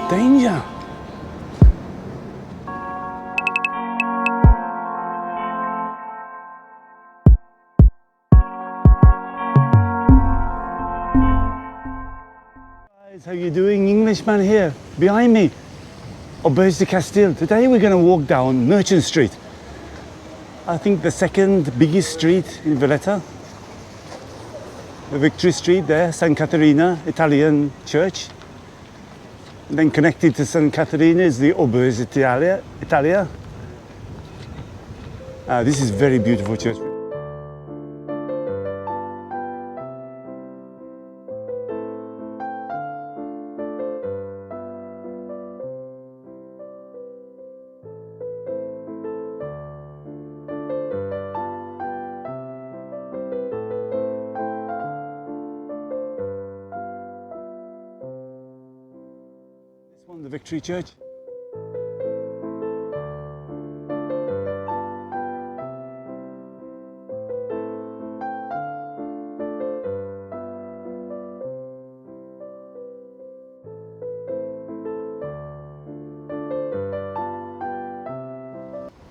Danger! Guys, how you doing? Englishman here, behind me. Auberge de Castille. Today we're going to walk down Merchant Street. I think the second biggest street in Valletta. The Victory Street there, San Caterina, Italian church. And then connected to San Caterina is the Auberge Italia. This is very beautiful church. The Victory Church.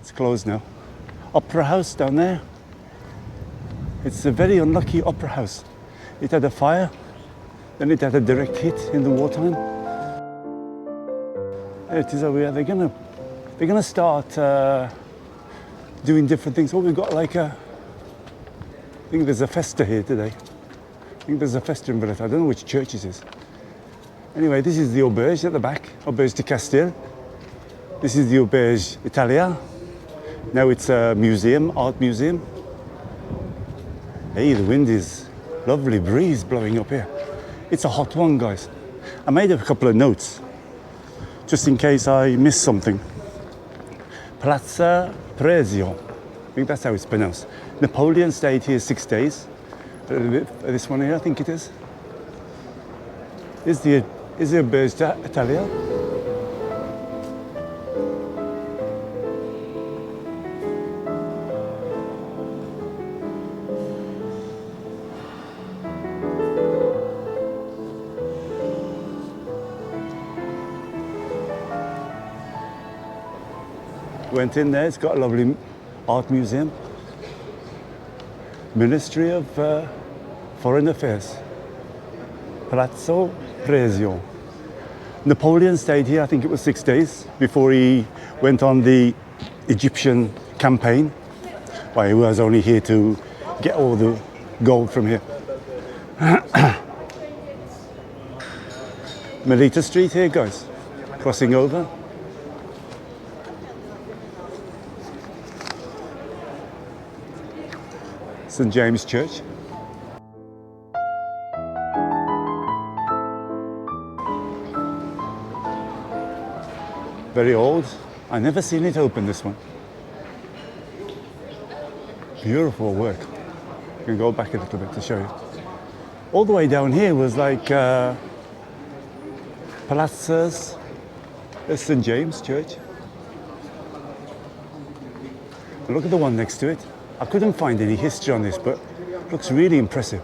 It's closed now. Opera House down there. It's a very unlucky opera house. It had a fire, then it had a direct hit in the wartime. There it is over here. They're gonna start doing different things. Oh, we've got like I think there's a festa here today. I think there's a festa in Valletta. I don't know which church it is. Anyway, this is the Auberge at the back, Auberge de Castille. This is the Auberge Italia. Now it's a museum, art museum. Hey, the wind is lovely breeze blowing up here. It's a hot one, guys. I made a couple of notes, just in case I missed something. Piazza Prezio, I think that's how it's pronounced. Napoleon stayed here 6 days. This one here, I think it is. Is the Auberge d'Italia? Went in there, it's got a lovely art museum. Ministry of Foreign Affairs. Palazzo Prezio. Napoleon stayed here, I think it was 6 days, before he went on the Egyptian campaign. Well, he was only here to get all the gold from here. Melita Street here, guys, crossing over. St. James Church. Very old. I never seen it open, this one. Beautiful work. You can go back a little bit to show you. All the way down here was like Palazzas, St. James Church. And look at the one next to it. I couldn't find any history on this, but it looks really impressive.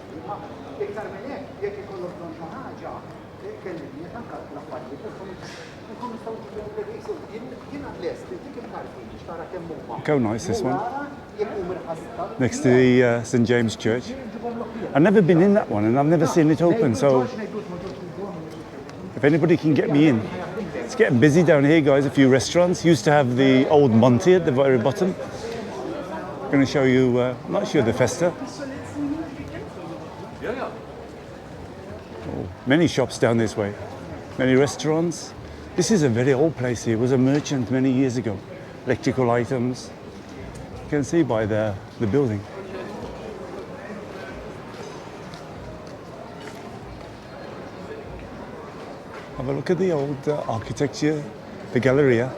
Look how nice this one. Next to the St. James Church. I've never been in that one and I've never seen it open, so if anybody can get me in. It's getting busy down here, guys. A few restaurants. Used to have the old Monty at the very bottom. I'm going to show you, I'm not sure the festa. Oh, many shops down this way, many restaurants. This is a very old place here. It was a merchant many years ago. Electrical items. You can see by the building. Have a look at the old architecture, the Galleria.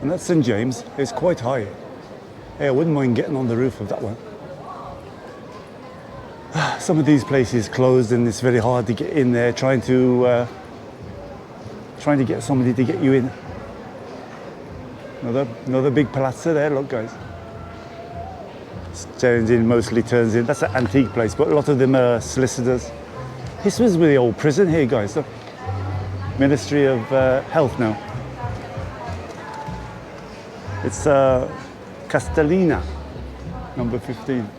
And that's St. James. It's quite high. Hey, I wouldn't mind getting on the roof of that one. Some of these places closed and it's very hard to get in there, trying to get somebody to get you in. Another big palazzo there, look guys. Mostly turns in. That's an antique place, but a lot of them are solicitors. This was the old prison here, guys. Look. Ministry of Health now. It's Castellina, number 15.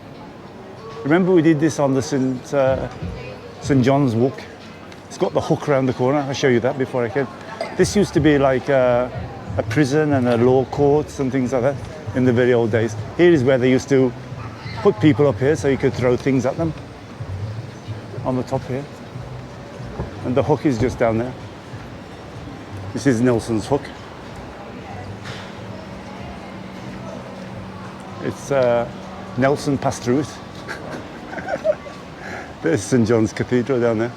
Remember we did this on the St. John's Walk? It's got the hook around the corner. I'll show you that before I came. This used to be like a prison and a law courts and things like that in the very old days. Here is where they used to put people up here so you could throw things at them on the top here. And the hook is just down there. This is Nelson's Hook. It's Nelson passed through it. There's St. John's Cathedral down there.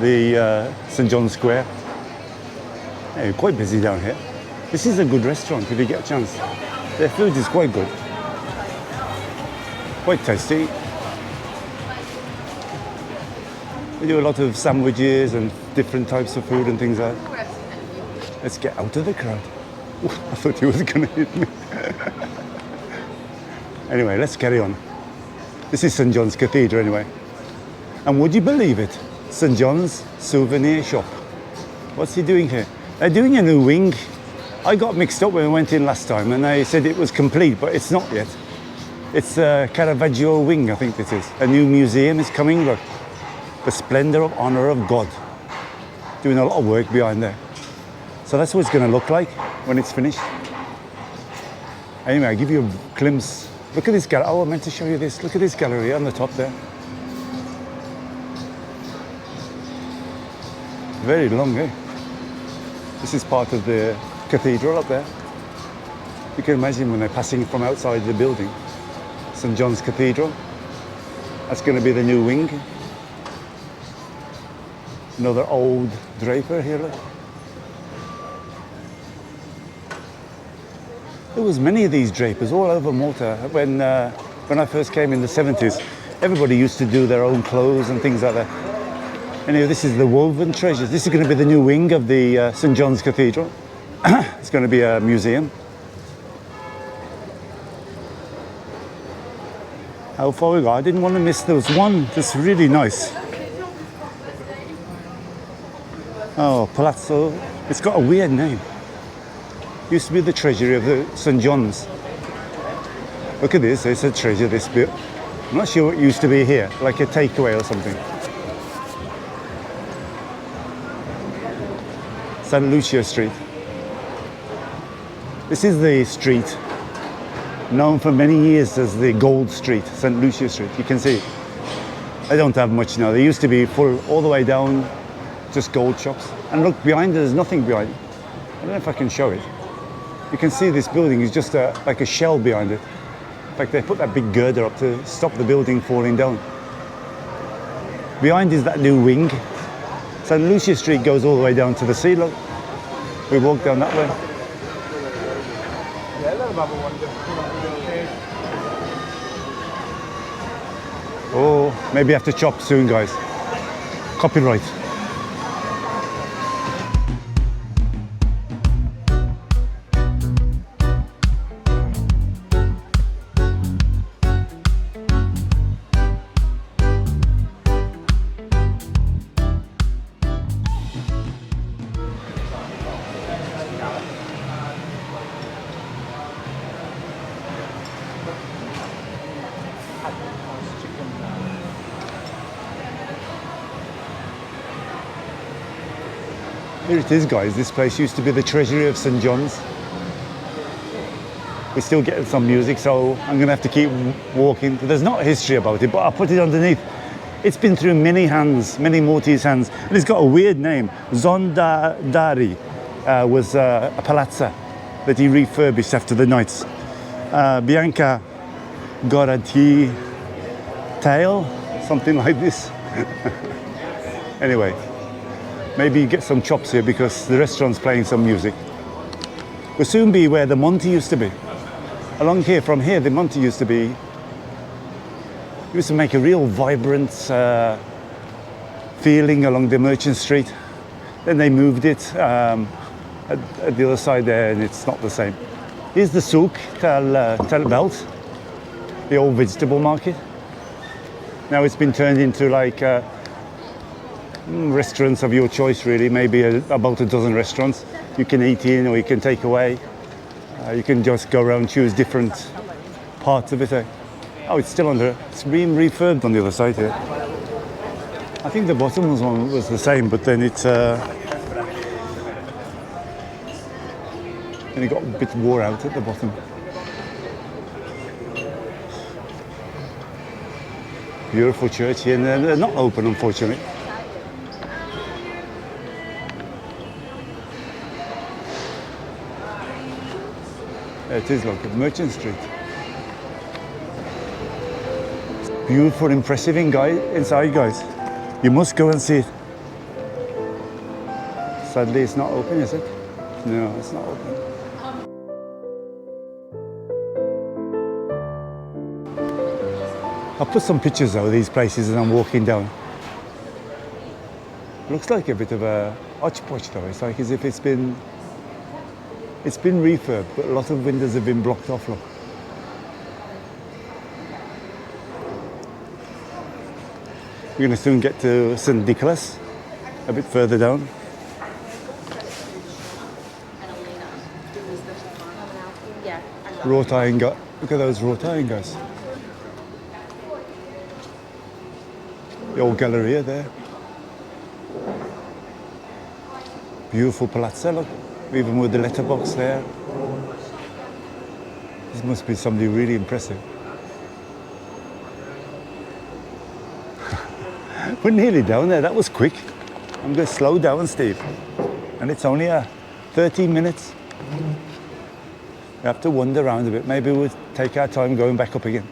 The St. John's Square. Yeah, quite busy down here. This is a good restaurant if you get a chance. Their food is quite good. Quite tasty. They do a lot of sandwiches and different types of food and things like that. Let's get out of the crowd. Ooh, I thought he was going to hit me. Anyway, let's carry on. This is St. John's Cathedral anyway. And would you believe it? St. John's souvenir shop. What's he doing here? They're doing a new wing. I got mixed up when we went in last time and they said it was complete, but it's not yet. It's a Caravaggio wing, I think this is. A new museum is coming, look. The Splendor of Honor of God. Doing a lot of work behind there. So that's what it's going to look like when it's finished. Anyway, I'll give you a glimpse. Look at this gallery. Oh, I meant to show you this. Look at this gallery on the top there. Very long, eh? This is part of the cathedral up there. You can imagine when they're passing from outside the building. St. John's Cathedral. That's going to be the new wing. Another old draper here. Look. There was many of these drapers all over Malta when I first came in the 70s. Everybody used to do their own clothes and things like that. Anyway, this is the woven treasures. This is going to be the new wing of the St. John's Cathedral. It's going to be a museum. How far we go? I didn't want to miss those. One that's really nice. Oh, Palazzo. It's got a weird name. Used to be the treasury of the St. John's. Look at this. It's a treasure, this bit. I'm not sure what used to be here, like a takeaway or something. St. Lucia Street. This is the street known for many years as the Gold Street, St. Lucia Street. You can see they don't have much now. They used to be full all the way down, just gold shops. And look, behind there's nothing behind. I don't know if I can show it. You can see this building is just like a shell behind it. In fact, they put that big girder up to stop the building falling down. Behind is that new wing. St. Lucia Street goes all the way down to the sea. Look, we walk down that way. Oh, maybe I have to chop soon, guys. Copyright. Here it is, guys. This place used to be the treasury of St. John's. We're still getting some music, so I'm going to have to keep walking. There's not a history about it, but I'll put it underneath. It's been through many hands, many Maltese hands, and it's got a weird name. Zondari was a palazzo that he refurbished after the Knights. Bianca Gorati Tail, something like this. Anyway. Maybe get some chops here because the restaurant's playing some music. We'll soon be where the Monte used to be. Along here, from here, the Monte used to make a real vibrant feeling along the Merchant Street. Then they moved it at the other side there, and it's not the same. Here's the souk, Tel Belt, the old vegetable market. Now it's been turned into like restaurants of your choice, really. Maybe about a dozen restaurants. You can eat in or you can take away. You can just go around, choose different parts of it. Oh, it's still it's being refurbed on the other side here. I think the bottom was the same, but then it got a bit wore out at the bottom. Beautiful church here, and they're not open, unfortunately. There it is, like a Merchant Street. It's beautiful, impressive inside, guys. You must go and see it. Sadly, it's not open, is it? No, it's not open. I'll put some pictures of these places as I'm walking down. Looks like a bit of a hodgepodge though. It's like as if it's been refurbed, but a lot of windows have been blocked off. Look. We're going to soon get to St. Nicholas, a bit further down. Wrought iron, look at those wrought iron guys. The old Galleria there. Beautiful palazzo, look, even with the letterbox there. This must be somebody really impressive. We're nearly down there, that was quick. I'm going to slow down, Steve. And it's only 13 minutes. We have to wander around a bit. Maybe we'll take our time going back up again.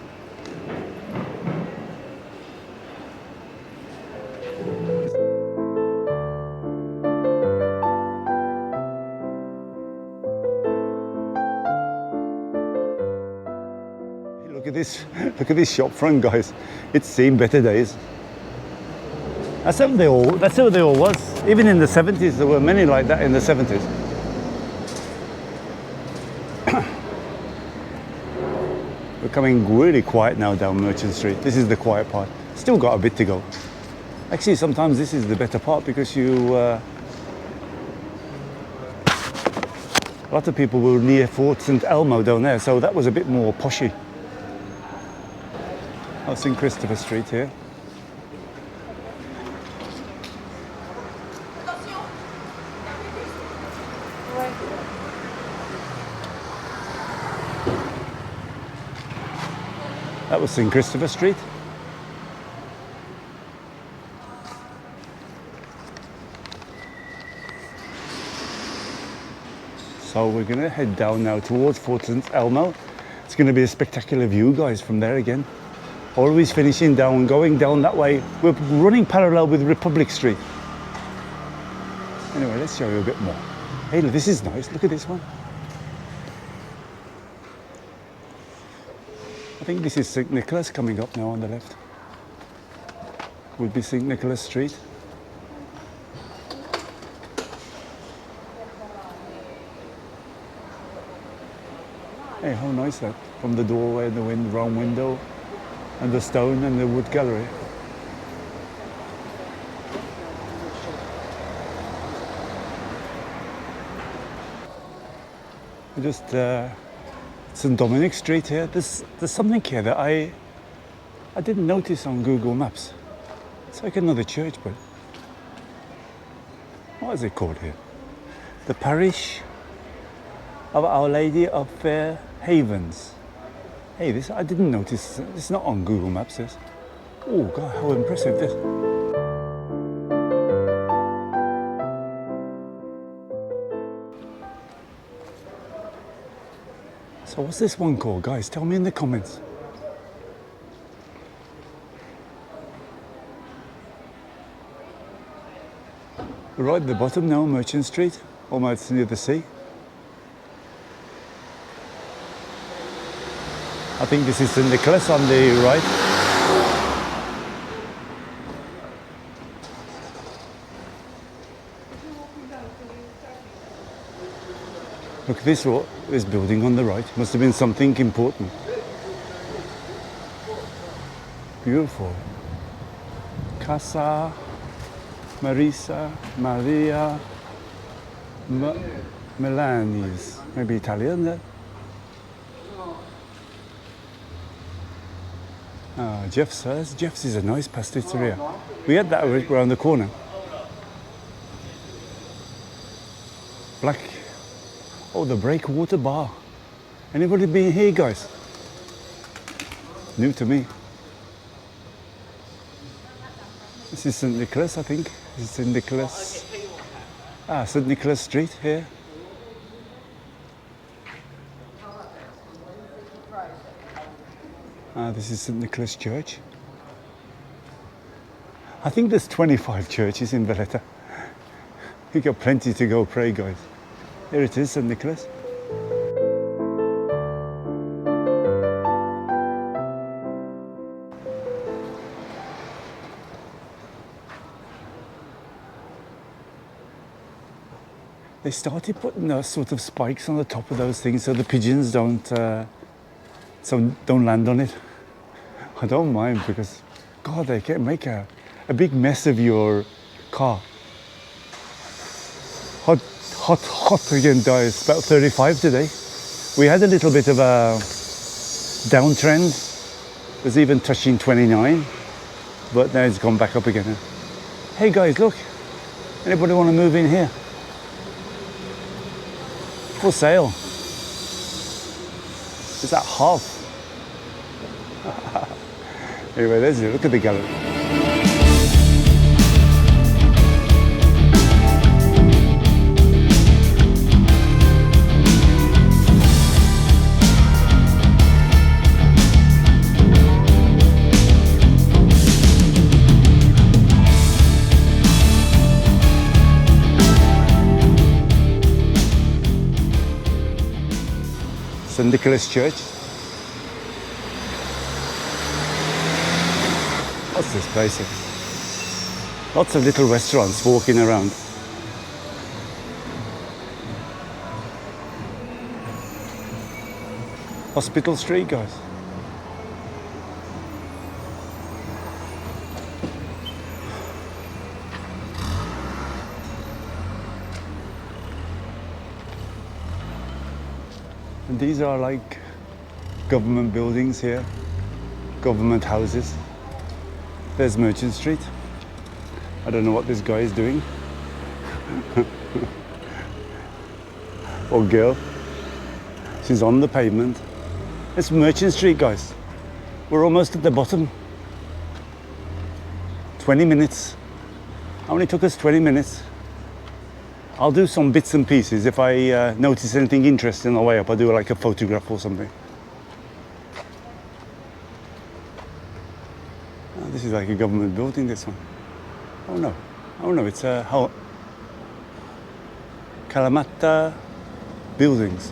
Look at this shop front, guys. It's seen better days. That's how they all was. Even in the 70s, there were many like that in the 70s. We're coming really quiet now down Merchant Street. This is the quiet part. Still got a bit to go. Actually, sometimes this is the better part because a lot of people were near Fort St. Elmo down there, so that was a bit more poshy. Oh, St. Christopher Street here. That was St. Christopher Street. So we're going to head down now towards Fort St. Elmo. It's going to be a spectacular view, guys, from there again. Always finishing down, going down that way. We're running parallel with Republic Street. Anyway, let's show you a bit more. Hey, look, this is nice. Look at this one. I think this is St. Nicholas coming up now on the left. Would be St. Nicholas Street. Hey, how nice that. From the doorway and the round window and the stone and the wood gallery. Just St. Dominic Street here. There's something here that I didn't notice on Google Maps. It's like another church, but what is it called here? The Parish of Our Lady of Fair Havens. Hey, this I didn't notice. It's not on Google Maps. This. Oh God, how impressive this! So what's this one called, guys? Tell me in the comments. We're right at the bottom now, Merchant Street, almost near the sea. I think this is St. Nicholas on the right. Look at this building on the right. Must have been something important. Beautiful. Casa Marisa Maria Milanese. Maybe Italian there. Jeff's. Jeff's is a nice pasticceria. We had that around the corner. Black. Oh, the Breakwater Bar. Anybody been here, guys? New to me. This is St. Nicholas, I think. This is St. Nicholas. St. Nicholas Street here. This is St. Nicholas Church. I think there's 25 churches in Valletta. You've got plenty to go pray, guys. Here it is, St. Nicholas. They started putting those sort of spikes on the top of those things so the pigeons don't land on it. I don't mind because, God, they can make a big mess of your car. Hot again, guys. About 35 today. We had a little bit of a downtrend. It was even touching 29, but now it's gone back up again. Hey guys, look. Anybody want to move in here? For sale. Is that half? Anyway, there's it. Look at the gallery. St. Nicholas Church. What's this place? Lots of little restaurants walking around. Hospital Street, guys. And these are like government buildings here, government houses. There's Merchant Street. I don't know what this guy is doing. Or girl. She's on the pavement. It's Merchant Street, guys. We're almost at the bottom. 20 minutes. Only took us 20 minutes. I'll do some bits and pieces. If I notice anything interesting on the way up, I'll do like a photograph or something. This is like a government building, this one. Oh no, it's a Kalamata buildings.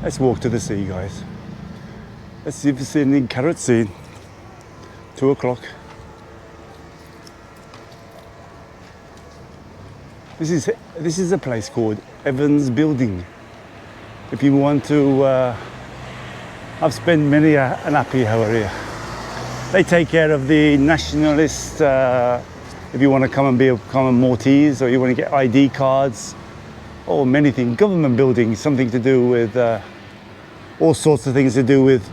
Let's walk to the sea, guys. Let's see if there's any carrot scene. 2 o'clock. This is a place called Evans Building. If you want to, I've spent many an happy hour here. They take care of the nationalist. If you want to come and become a Maltese, or you want to get ID cards, or many things. Government building, something to do with all sorts of things to do with,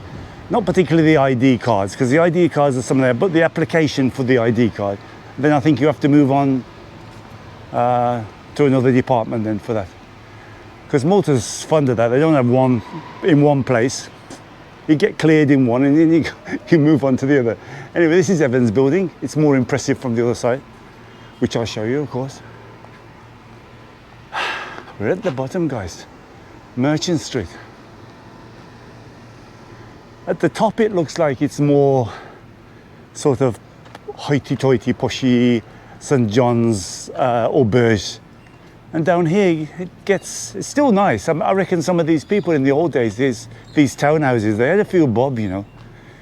not particularly the ID cards, because the ID cards are some there, but the application for the ID card. Then I think you have to move on to another department then for that, because Malta's funded that. They don't have one in one place. You get cleared in one and then you move on to the other. Anyway, this is Evans Building. It's more impressive from the other side, which I'll show you, of course. We're at the bottom, guys. Merchant Street. At the top it looks like it's more sort of hoity-toity, poshy St. John's auberge. And down here, it's still nice. I reckon some of these people in the old days, these townhouses, they had a few bob, you know,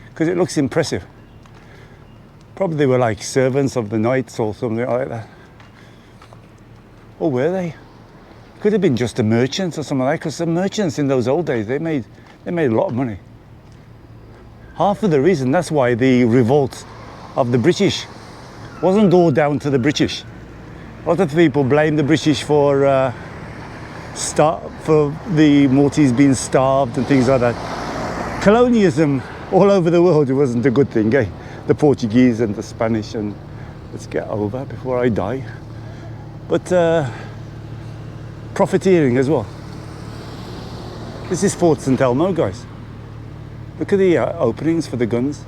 because it looks impressive. Probably they were like servants of the knights or something like that. Or were they? Could have been just the merchants or something like that, because the merchants in those old days, they made a lot of money. Half of the reason, that's why the revolt of the British wasn't all down to the British. A lot of people blame the British for the Maltese being starved and things like that. Colonialism all over the world, it wasn't a good thing, eh? The Portuguese and the Spanish, and let's get over before I die. But profiteering as well. This is Fort St. Elmo, guys. Look at the openings for the guns.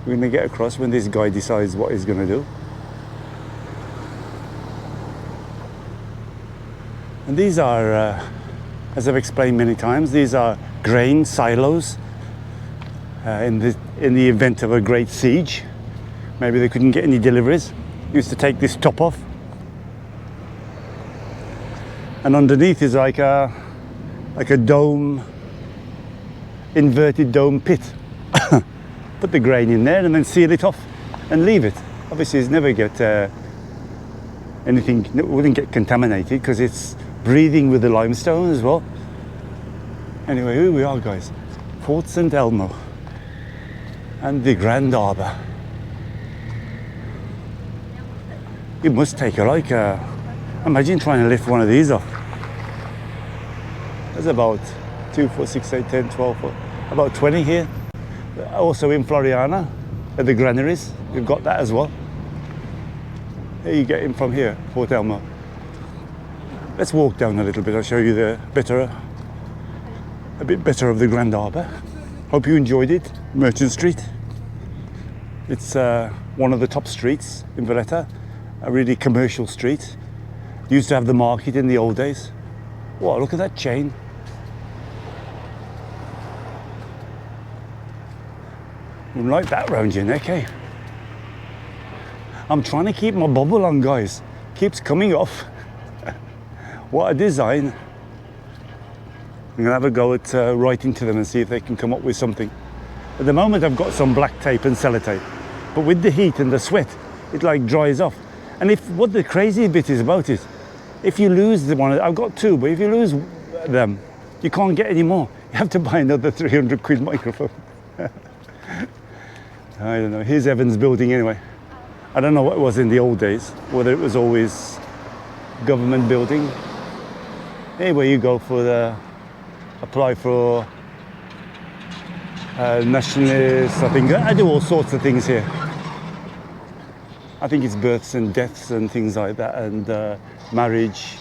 We're going to get across when this guy decides what he's going to do. And these are, as I've explained many times, these are grain silos in the event of a great siege. Maybe they couldn't get any deliveries. Used to take this top off. And underneath is like a dome, inverted dome pit. Put the grain in there and then seal it off and leave it. Obviously it's never get anything, it wouldn't get contaminated because it's breathing with the limestone as well. Anyway, here we are, guys. Fort St. Elmo and the Grand Harbour. It must take imagine trying to lift one of these off. There's about 2, 4, 6, 8, 10, 12, about 20 here. Also in Floriana, at the granaries, we've got that as well. There you get in from here, Fort Elmo. Let's walk down a little bit. I'll show you a bit better of the Grand Harbour. Hope you enjoyed it. Merchant Street. It's one of the top streets in Valletta, a really commercial street. Used to have the market in the old days. Wow, look at that chain. Wouldn't like that round your neck, eh? I'm trying to keep my bubble on, guys. Keeps coming off. What a design. I'm gonna have a go at writing to them and see if they can come up with something. At the moment I've got some black tape and sellotape, but with the heat and the sweat, it like dries off. And what the crazy bit is about it, if you lose the one, I've got two, but if you lose them, you can't get any more. You have to buy another 300 quid microphone. I don't know. Here's Evans building anyway. I don't know what it was in the old days, whether it was always government building. Anyway, you go for apply for nationalists. I think I do all sorts of things here. I think it's births and deaths and things like that, and marriage,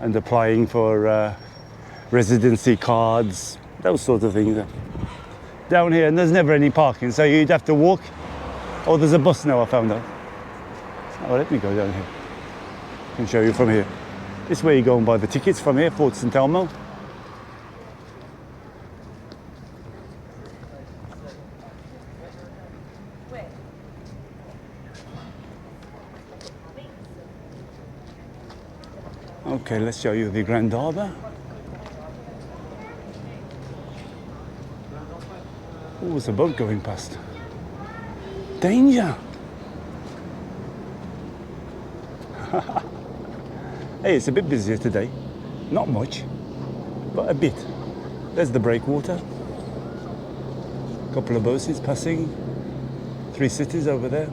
and applying for residency cards, those sorts of things. Down here, and there's never any parking, so you'd have to walk. Oh, there's a bus now, I found out. Oh, let me go down here. I can show you from here. This is where you go and buy the tickets from here, Fort St. Elmo. Okay, let's show you the Grand Harbour. Oh, there's a boat going past. Danger! Hey, it's a bit busier today. Not much, but a bit. There's the breakwater. Couple of boats passing. 3 cities over there.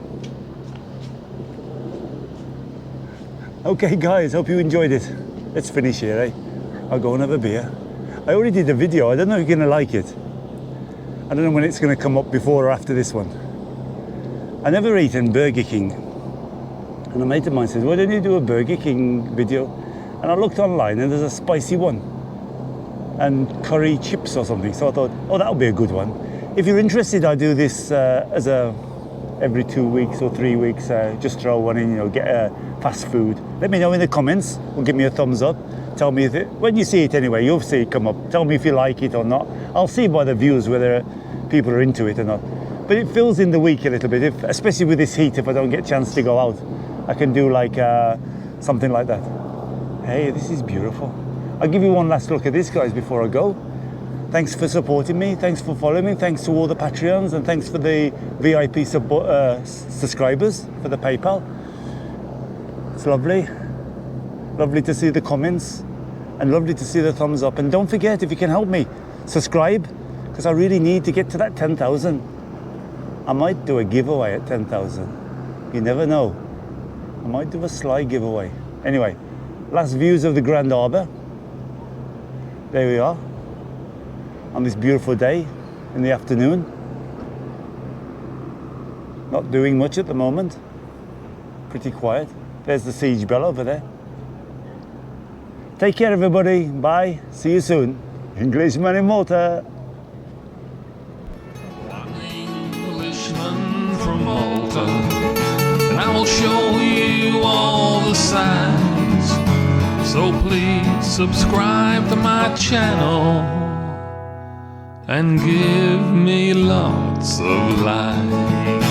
Okay guys, hope you enjoyed it. Let's finish here, eh? I'll go and have a beer. I already did a video, I don't know if you're gonna like it. I don't know when it's gonna come up, before or after this one. I never eaten Burger King. And a mate of mine says, why don't you do a Burger King video? And I looked online and there's a spicy one. And curry chips or something. So I thought, oh, that'll be a good one. If you're interested, I do this as every 2 weeks or 3 weeks, just throw one in, you know, get a fast food. Let me know in the comments, or give me a thumbs up. Tell me when you see it anyway, you'll see it come up. Tell me if you like it or not. I'll see by the views whether people are into it or not. But it fills in the week a little bit, especially with this heat. If I don't get a chance to go out, I can do like something like that. Hey, this is beautiful. I'll give you one last look at this, guys, before I go. Thanks for supporting me. Thanks for following me. Thanks to all the Patreons, and thanks for the VIP subscribers for the PayPal. It's lovely. Lovely to see the comments and lovely to see the thumbs up. And don't forget, if you can help me, subscribe, because I really need to get to that 10,000. I might do a giveaway at 10,000. You never know. I might do a sly giveaway. Anyway, last views of the Grand Harbour. There we are. On this beautiful day in the afternoon. Not doing much at the moment. Pretty quiet. There's the Siege Bell over there. Take care, everybody. Bye. See you soon. Englishman in Malta. I'm an Englishman from Malta, and I will show you all the signs. So please subscribe to my channel and give me lots of likes.